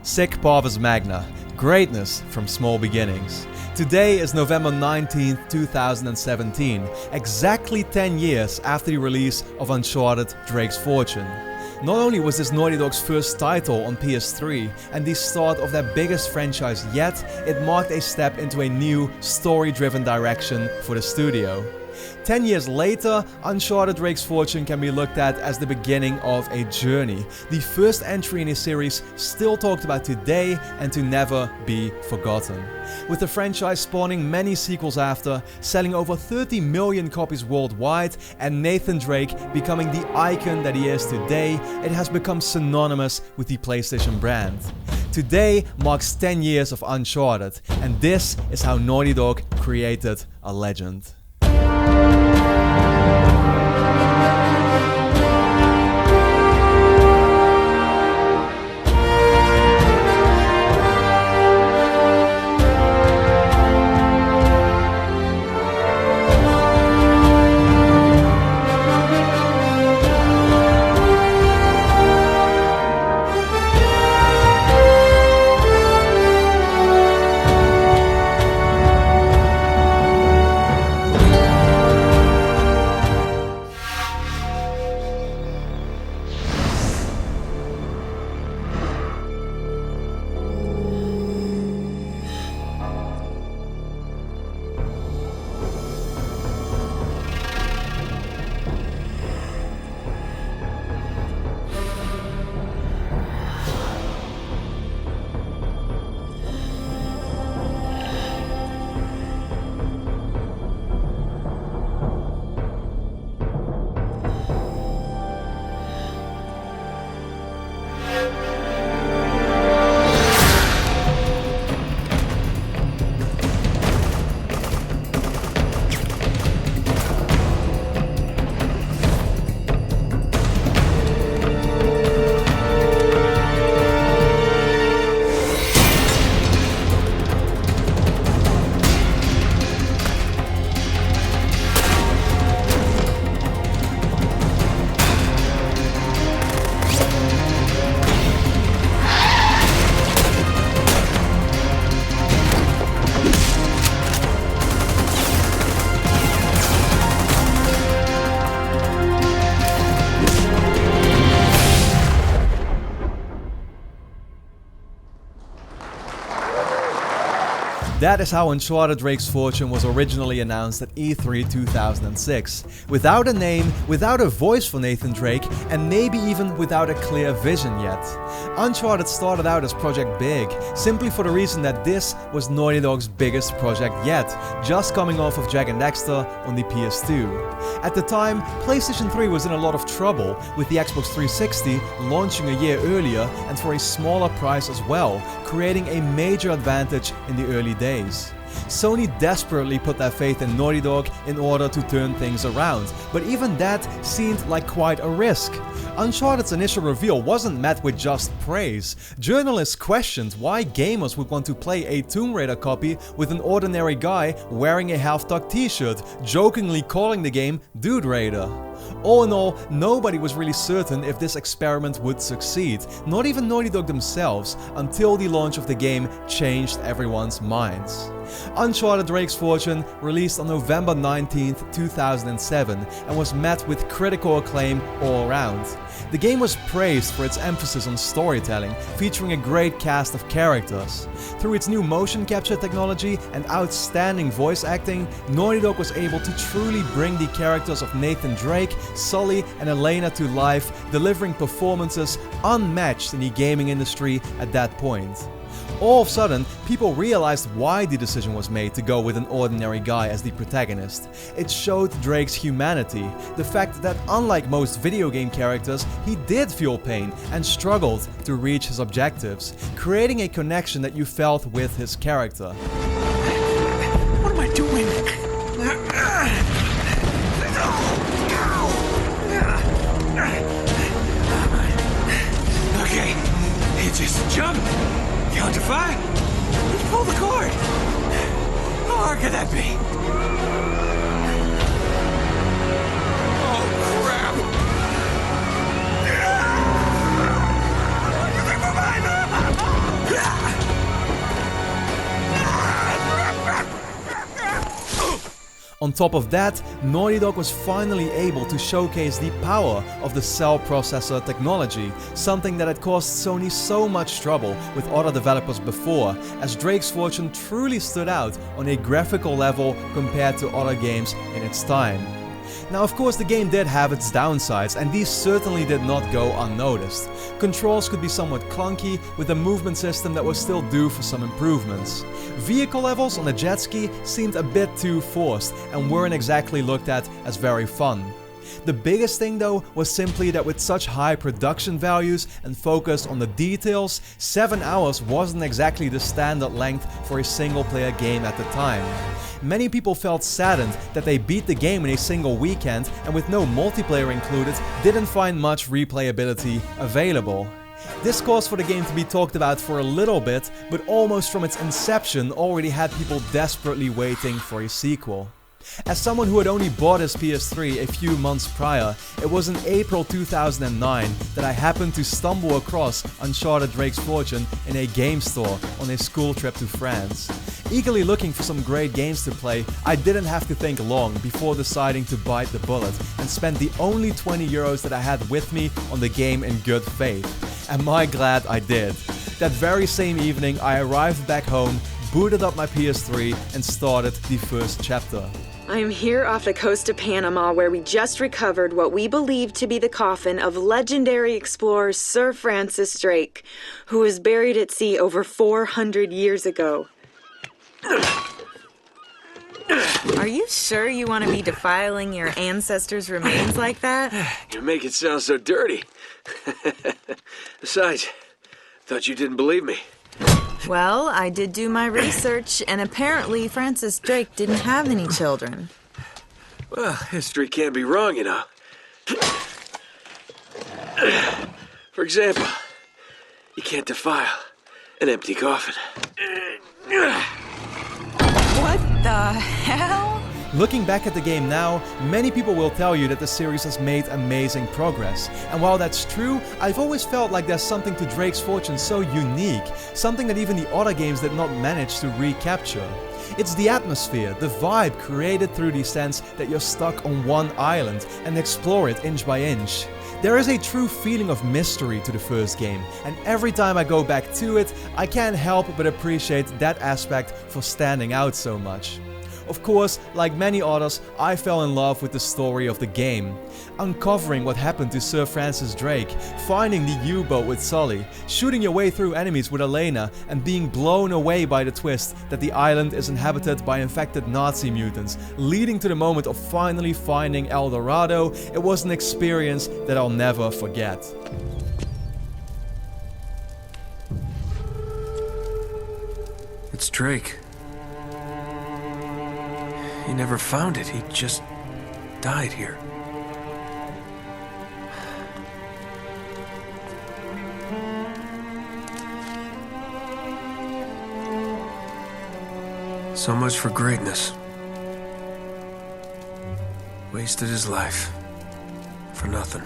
Sic Parvis Magna, greatness from small beginnings. Today is November 19th, 2017, exactly 10 years after the release of Uncharted Drake's Fortune. Not only was this Naughty Dog's first title on PS3 and the start of their biggest franchise yet, it marked a step into a new, story-driven direction for the studio. 10 years later, Uncharted Drake's Fortune can be looked at as the beginning of a journey, the first entry in a series still talked about today and to never be forgotten. With the franchise spawning many sequels after, selling over 30 million copies worldwide, and Nathan Drake becoming the icon that he is today, it has become synonymous with the PlayStation brand. Today marks 10 years of Uncharted, and this is how Naughty Dog created a legend. That is how Uncharted Drake's Fortune was originally announced at E3 2006. Without a name, without a voice for Nathan Drake, and maybe even without a clear vision yet. Uncharted started out as Project Big, simply for the reason that this was Naughty Dog's biggest project yet, just coming off of Jak and Daxter on the PS2. At the time, PlayStation 3 was in a lot of trouble, with the Xbox 360 launching a year earlier and for a smaller price as well, creating a major advantage in the early days. Sony desperately put their faith in Naughty Dog in order to turn things around, but even that seemed like quite a risk. Uncharted's initial reveal wasn't met with just praise. Journalists questioned why gamers would want to play a Tomb Raider copy with an ordinary guy wearing a half-tucked t-shirt, jokingly calling the game Dude Raider. All in all, nobody was really certain if this experiment would succeed, not even Naughty Dog themselves, until the launch of the game changed everyone's minds. Uncharted Drake's Fortune released on November 19th, 2007 and was met with critical acclaim all around. The game was praised for its emphasis on storytelling, featuring a great cast of characters. Through its new motion capture technology and outstanding voice acting, Naughty Dog was able to truly bring the characters of Nathan Drake, Sully and Elena to life, delivering performances unmatched in the gaming industry at that point. All of a sudden, people realized why the decision was made to go with an ordinary guy as the protagonist. It showed Drake's humanity, the fact that unlike most video game characters, he did feel pain and struggled to reach his objectives, creating a connection that you felt with his character. What am I doing? Okay, just jump. Count to 5. Let's pull the cord. How hard could that be? Oh, crap. On top of that, Naughty Dog was finally able to showcase the power of the cell processor technology, something that had caused Sony so much trouble with other developers before, as Drake's Fortune truly stood out on a graphical level compared to other games in its time. Now, of course, the game did have its downsides, and these certainly did not go unnoticed. Controls could be somewhat clunky, with a movement system that was still due for some improvements. Vehicle levels on the jet ski seemed a bit too forced and weren't exactly looked at as very fun. The biggest thing though was simply that with such high production values and focus on the details, 7 hours wasn't exactly the standard length for a single player game at the time. Many people felt saddened that they beat the game in a single weekend and with no multiplayer included, didn't find much replayability available. This caused for the game to be talked about for a little bit, but almost from its inception already had people desperately waiting for a sequel. As someone who had only bought his PS3 a few months prior, it was in April 2009 that I happened to stumble across Uncharted Drake's Fortune in a game store on a school trip to France. Eagerly looking for some great games to play, I didn't have to think long before deciding to bite the bullet and spend the only €20 that I had with me on the game in good faith. Am I glad I did. That very same evening I arrived back home, booted up my PS3 and started the first chapter. I am here off the coast of Panama where we just recovered what we believe to be the coffin of legendary explorer Sir Francis Drake, who was buried at sea over 400 years ago. Are you sure you want to be defiling your ancestors' remains like that? You make it sound so dirty. Besides, thought you didn't believe me. Well, I did do my research, and apparently Francis Drake didn't have any children. Well, history can't be wrong, you know. For example, you can't defile an empty coffin. What the hell? Looking back at the game now, many people will tell you that the series has made amazing progress. And while that's true, I've always felt like there's something to Drake's Fortune so unique, something that even the other games did not manage to recapture. It's the atmosphere, the vibe created through the sense that you're stuck on one island and explore it inch by inch. There is a true feeling of mystery to the first game, and every time I go back to it, I can't help but appreciate that aspect for standing out so much. Of course, like many others, I fell in love with the story of the game. Uncovering what happened to Sir Francis Drake, finding the U-boat with Sully, shooting your way through enemies with Elena, and being blown away by the twist that the island is inhabited by infected Nazi mutants, leading to the moment of finally finding El Dorado, it was an experience that I'll never forget. It's Drake. He never found it. He just died here. So much for greatness. Wasted his life. For nothing.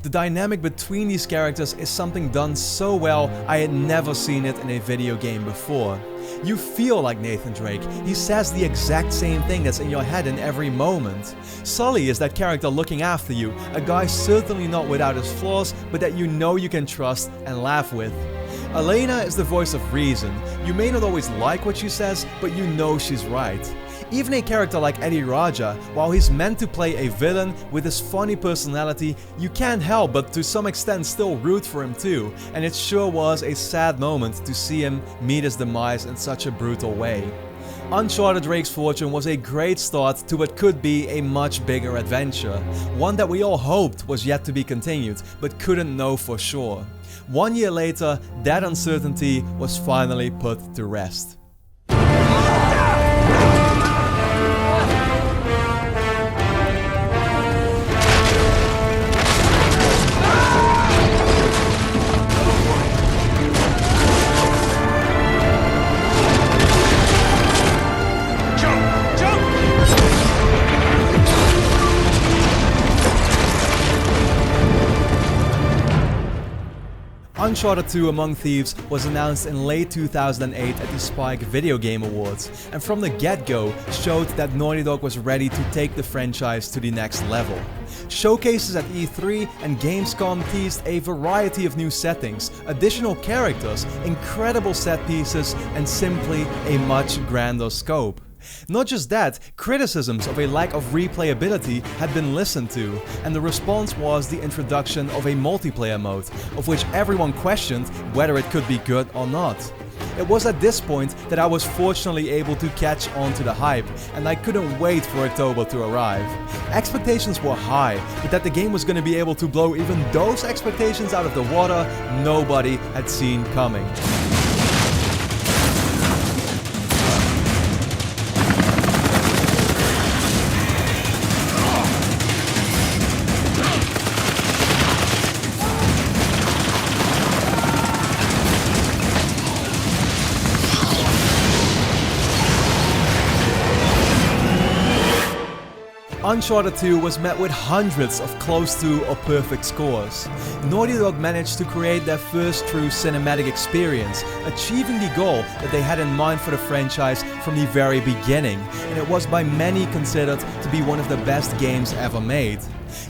The dynamic between these characters is something done so well I had never seen it in a video game before. You feel like Nathan Drake, he says the exact same thing that's in your head in every moment. Sully is that character looking after you, a guy certainly not without his flaws, but that you know you can trust and laugh with. Elena is the voice of reason. You may not always like what she says, but you know she's right. Even a character like Eddie Raja, while he's meant to play a villain with his funny personality, you can't help but to some extent still root for him too, and it sure was a sad moment to see him meet his demise in such a brutal way. Uncharted Drake's Fortune was a great start to what could be a much bigger adventure, one that we all hoped was yet to be continued, but couldn't know for sure. 1 year later, that uncertainty was finally put to rest. Uncharted 2 Among Thieves was announced in late 2008 at the Spike Video Game Awards, and from the get-go showed that Naughty Dog was ready to take the franchise to the next level. Showcases at E3 and Gamescom teased a variety of new settings, additional characters, incredible set pieces, and simply a much grander scope. Not just that, criticisms of a lack of replayability had been listened to, and the response was the introduction of a multiplayer mode, of which everyone questioned whether it could be good or not. It was at this point that I was fortunately able to catch on to the hype, and I couldn't wait for October to arrive. Expectations were high, but that the game was going to be able to blow even those expectations out of the water, nobody had seen coming. Uncharted 2 was met with hundreds of close to or perfect scores. Naughty Dog managed to create their first true cinematic experience, achieving the goal that they had in mind for the franchise from the very beginning, and it was by many considered to be one of the best games ever made.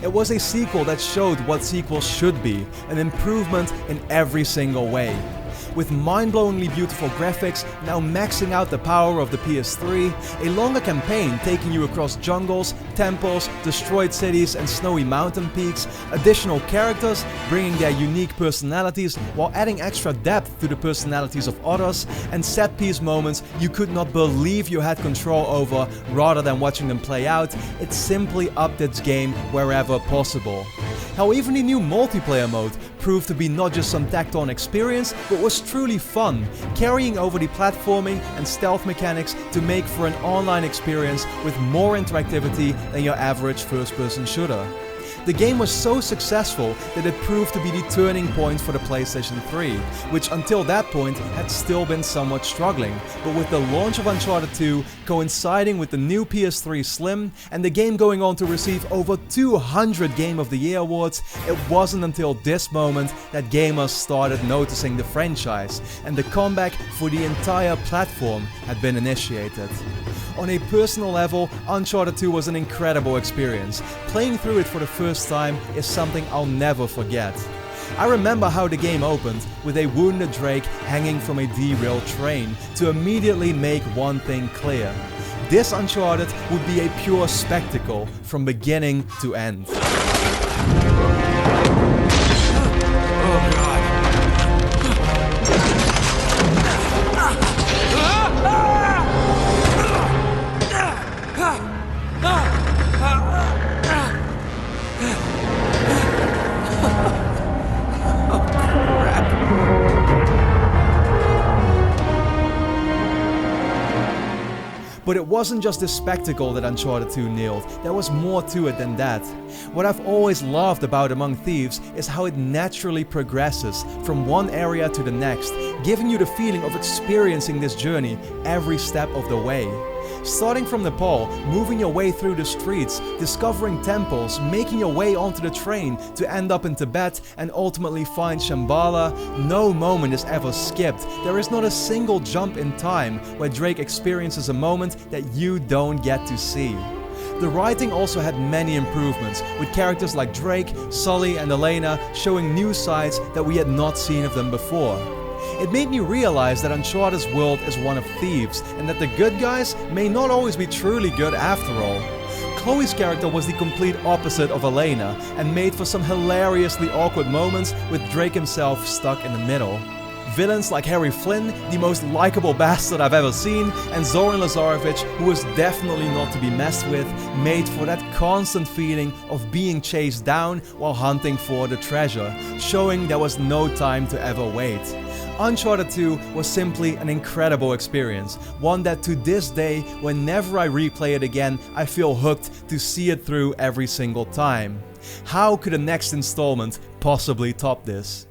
It was a sequel that showed what sequels should be, an improvement in every single way. With mind-blowingly beautiful graphics now maxing out the power of the PS3, a longer campaign taking you across jungles, temples, destroyed cities and snowy mountain peaks, additional characters bringing their unique personalities while adding extra depth to the personalities of others, and set-piece moments you could not believe you had control over rather than watching them play out, it simply upped its game wherever possible. How even the new multiplayer mode proved to be not just some tacked-on experience, but was truly fun, carrying over the platforming and stealth mechanics to make for an online experience with more interactivity than your average first-person shooter. The game was so successful that it proved to be the turning point for the PlayStation 3, which until that point had still been somewhat struggling, but with the launch of Uncharted 2 coinciding with the new PS3 Slim and the game going on to receive over 200 Game of the Year awards, it wasn't until this moment that gamers started noticing the franchise, and the comeback for the entire platform had been initiated. On a personal level, Uncharted 2 was an incredible experience. Playing through it for the first time is something I'll never forget. I remember how the game opened, with a wounded Drake hanging from a derailed train, to immediately make one thing clear. This Uncharted would be a pure spectacle from beginning to end. But it wasn't just the spectacle that Uncharted 2 nailed, there was more to it than that. What I've always loved about Among Thieves is how it naturally progresses from one area to the next, giving you the feeling of experiencing this journey every step of the way. Starting from Nepal, moving your way through the streets, discovering temples, making your way onto the train to end up in Tibet and ultimately find Shambhala, no moment is ever skipped. There is not a single jump in time where Drake experiences a moment that you don't get to see. The writing also had many improvements, with characters like Drake, Sully and Elena showing new sides that we had not seen of them before. It made me realize that Uncharted's world is one of thieves, and that the good guys may not always be truly good after all. Chloe's character was the complete opposite of Elena, and made for some hilariously awkward moments with Drake himself stuck in the middle. Villains like Harry Flynn, the most likable bastard I've ever seen, and Zoran Lazarevic, who was definitely not to be messed with, made for that constant feeling of being chased down while hunting for the treasure, showing there was no time to ever wait. Uncharted 2 was simply an incredible experience, one that to this day, whenever I replay it again, I feel hooked to see it through every single time. How could the next installment possibly top this?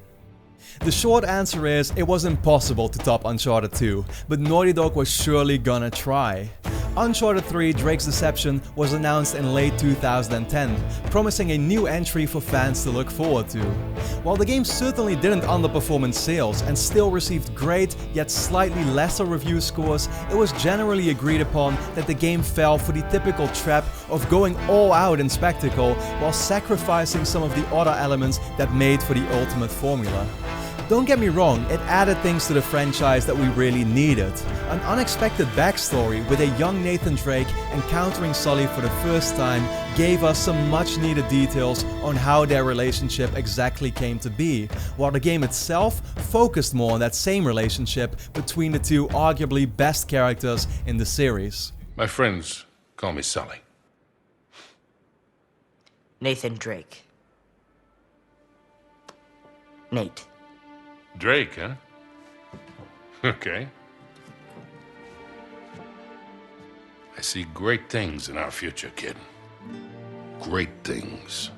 The short answer is, it was impossible to top Uncharted 2, but Naughty Dog was surely gonna try. Uncharted 3 Drake's Deception was announced in late 2010, promising a new entry for fans to look forward to. While the game certainly didn't underperform in sales and still received great yet slightly lesser review scores, it was generally agreed upon that the game fell for the typical trap of going all out in spectacle while sacrificing some of the other elements that made for the ultimate formula. Don't get me wrong, it added things to the franchise that we really needed. An unexpected backstory with a young Nathan Drake encountering Sully for the first time gave us some much needed details on how their relationship exactly came to be, while the game itself focused more on that same relationship between the two arguably best characters in the series. My friends call me Sully. Nathan Drake. Nate. Drake, huh? Okay. I see great things in our future, kid. Great things.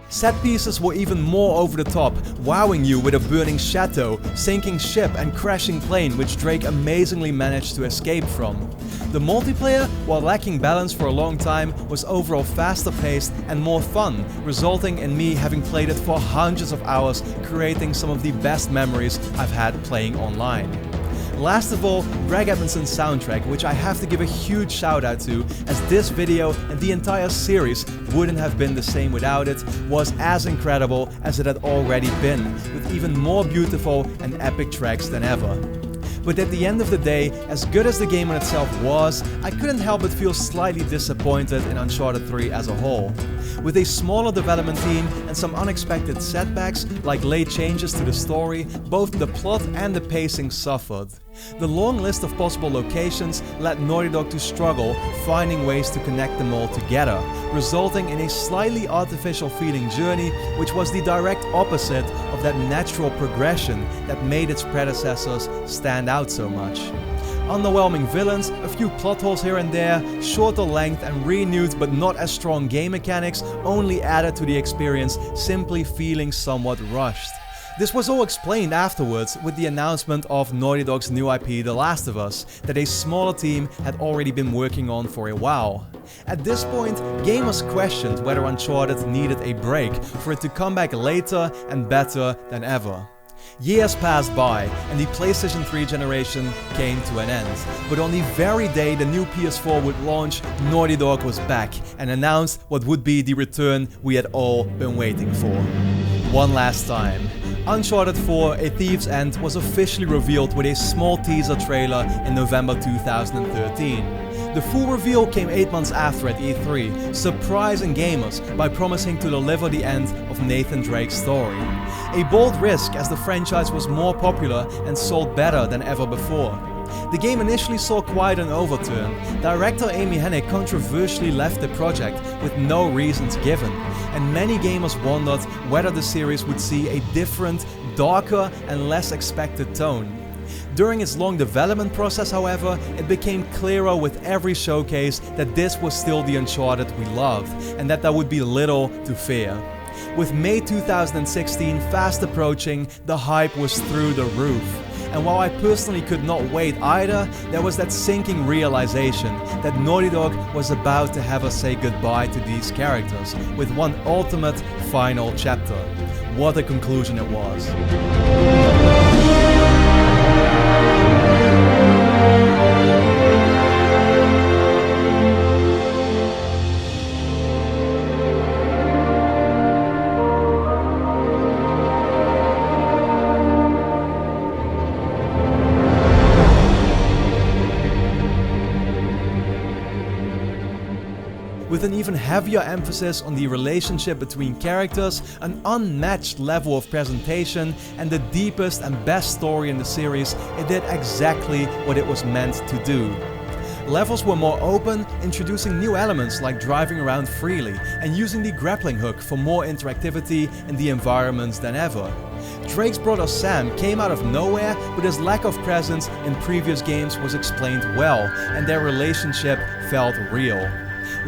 Set pieces were even more over the top, wowing you with a burning chateau, sinking ship and crashing plane which Drake amazingly managed to escape from. The multiplayer, while lacking balance for a long time, was overall faster paced and more fun, resulting in me having played it for hundreds of hours, creating some of the best memories I've had playing online. Last of all, Greg Edmondson's soundtrack, which I have to give a huge shout out to, as this video and the entire series wouldn't have been the same without it, was as incredible as it had already been, with even more beautiful and epic tracks than ever. But at the end of the day, as good as the game in itself was, I couldn't help but feel slightly disappointed in Uncharted 3 as a whole. With a smaller development team and some unexpected setbacks, like late changes to the story, both the plot and the pacing suffered. The long list of possible locations led Naughty Dog to struggle finding ways to connect them all together, resulting in a slightly artificial feeling journey which was the direct opposite of that natural progression that made its predecessors stand out so much. Underwhelming villains, a few plot holes here and there, shorter length and renewed but not as strong game mechanics only added to the experience, simply feeling somewhat rushed. This was all explained afterwards with the announcement of Naughty Dog's new IP The Last of Us, that a smaller team had already been working on for a while. At this point, gamers questioned whether Uncharted needed a break for it to come back later and better than ever. Years passed by and the PlayStation 3 generation came to an end, but on the very day the new PS4 would launch, Naughty Dog was back and announced what would be the return we had all been waiting for. One last time. Uncharted 4: A Thief's End was officially revealed with a small teaser trailer in November 2013. The full reveal came 8 months after at E3, surprising gamers by promising to deliver the end of Nathan Drake's story. A bold risk as the franchise was more popular and sold better than ever before. The game initially saw quite an overturn. Director Amy Hennig controversially left the project with no reasons given, and many gamers wondered whether the series would see a different, darker and less expected tone. During its long development process, however, it became clearer with every showcase that this was still the Uncharted we loved, and that there would be little to fear. With May 2016 fast approaching, the hype was through the roof. And while I personally could not wait either, there was that sinking realization that Naughty Dog was about to have us say goodbye to these characters with one ultimate final chapter. What a conclusion it was. With an even heavier emphasis on the relationship between characters, an unmatched level of presentation, and the deepest and best story in the series, it did exactly what it was meant to do. Levels were more open, introducing new elements like driving around freely and using the grappling hook for more interactivity in the environments than ever. Drake's brother Sam came out of nowhere, but his lack of presence in previous games was explained well, and their relationship felt real.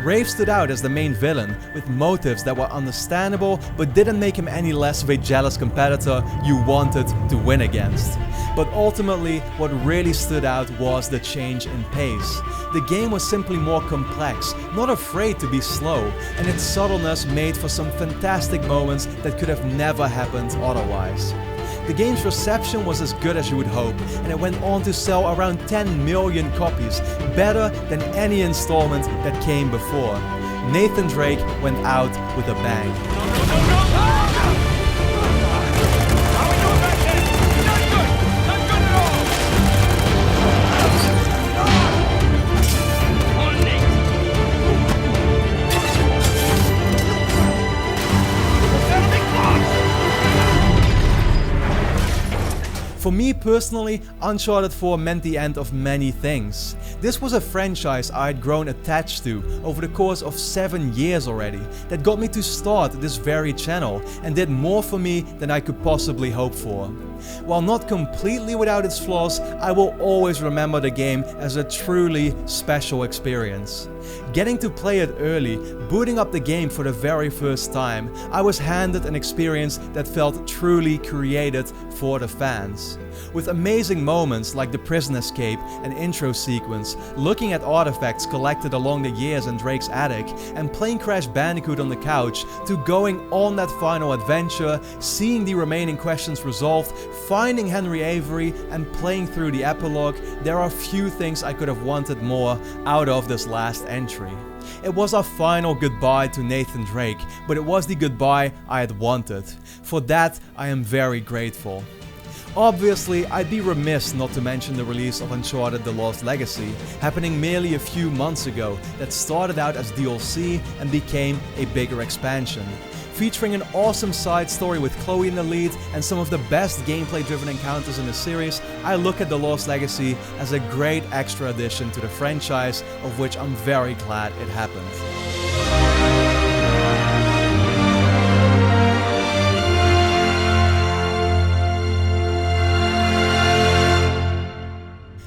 Rafe stood out as the main villain, with motives that were understandable but didn't make him any less of a jealous competitor you wanted to win against. But ultimately, what really stood out was the change in pace. The game was simply more complex, not afraid to be slow, and its subtleness made for some fantastic moments that could have never happened otherwise. The game's reception was as good as you would hope, and it went on to sell around 10 million copies, better than any installment that came before. Nathan Drake went out with a bang. For me personally, Uncharted 4 meant the end of many things. This was a franchise I had grown attached to over the course of 7 years already, that got me to start this very channel and did more for me than I could possibly hope for. While not completely without its flaws, I will always remember the game as a truly special experience. Getting to play it early, booting up the game for the very first time, I was handed an experience that felt truly created for the fans. With amazing moments like the prison escape and intro sequence, looking at artifacts collected along the years in Drake's attic, and playing Crash Bandicoot on the couch, to going on that final adventure, seeing the remaining questions resolved, finding Henry Avery, and playing through the epilogue, there are few things I could have wanted more out of this last entry. It was our final goodbye to Nathan Drake, but it was the goodbye I had wanted. For that, I am very grateful. Obviously, I'd be remiss not to mention the release of Uncharted: The Lost Legacy, happening merely a few months ago, that started out as DLC and became a bigger expansion. Featuring an awesome side story with Chloe in the lead and some of the best gameplay-driven encounters in the series, I look at The Lost Legacy as a great extra addition to the franchise, of which I'm very glad it happened.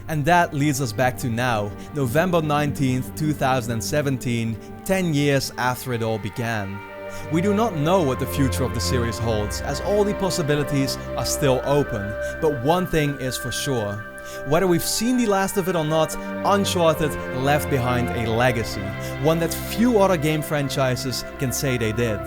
And that leads us back to now, November 19th, 2017, 10 years after it all began. We do not know what the future of the series holds, as all the possibilities are still open, but one thing is for sure. Whether we've seen the last of it or not, Uncharted left behind a legacy, one that few other game franchises can say they did.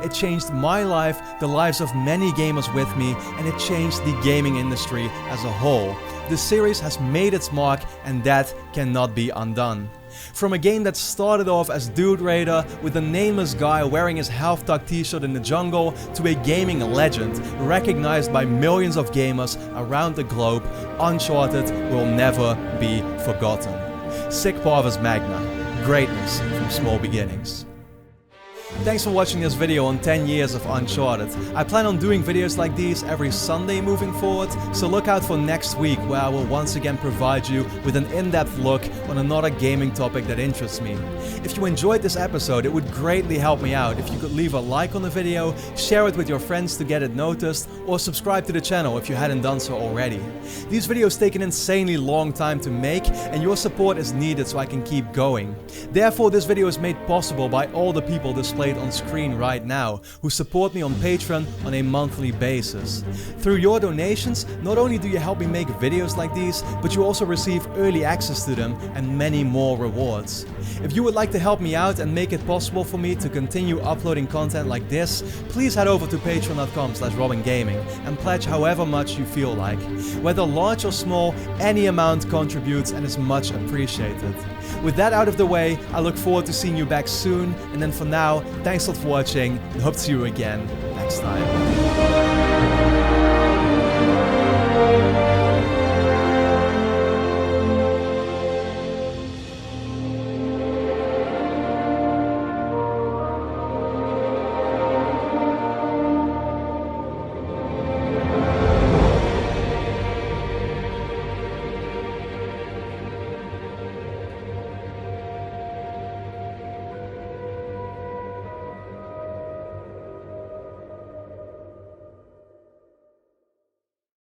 It changed my life, the lives of many gamers with me, and it changed the gaming industry as a whole. The series has made its mark, and that cannot be undone. From a game that started off as Dude Raider with a nameless guy wearing his Half Tuck t-shirt in the jungle, to a gaming legend recognized by millions of gamers around the globe, Uncharted will never be forgotten. Sic Parvis Magna. Greatness from small beginnings. Thanks for watching this video on 10 years of Uncharted. I plan on doing videos like these every Sunday moving forward, so look out for next week, where I will once again provide you with an in-depth look on another gaming topic that interests me. If you enjoyed this episode, it would greatly help me out if you could leave a like on the video, share it with your friends to get it noticed, or subscribe to the channel if you hadn't done so already. These videos take an insanely long time to make, and your support is needed so I can keep going. Therefore, this video is made possible by all the people displayed on screen right now, who support me on Patreon on a monthly basis. Through your donations, not only do you help me make videos like these, but you also receive early access to them and many more rewards. If you would like to help me out and make it possible for me to continue uploading content like this, please head over to patreon.com/robingaming and pledge however much you feel like. Whether large or small, any amount contributes and is much appreciated. With that out of the way, I look forward to seeing you back soon, and then for now, thanks a lot for watching, and hope to see you again next time.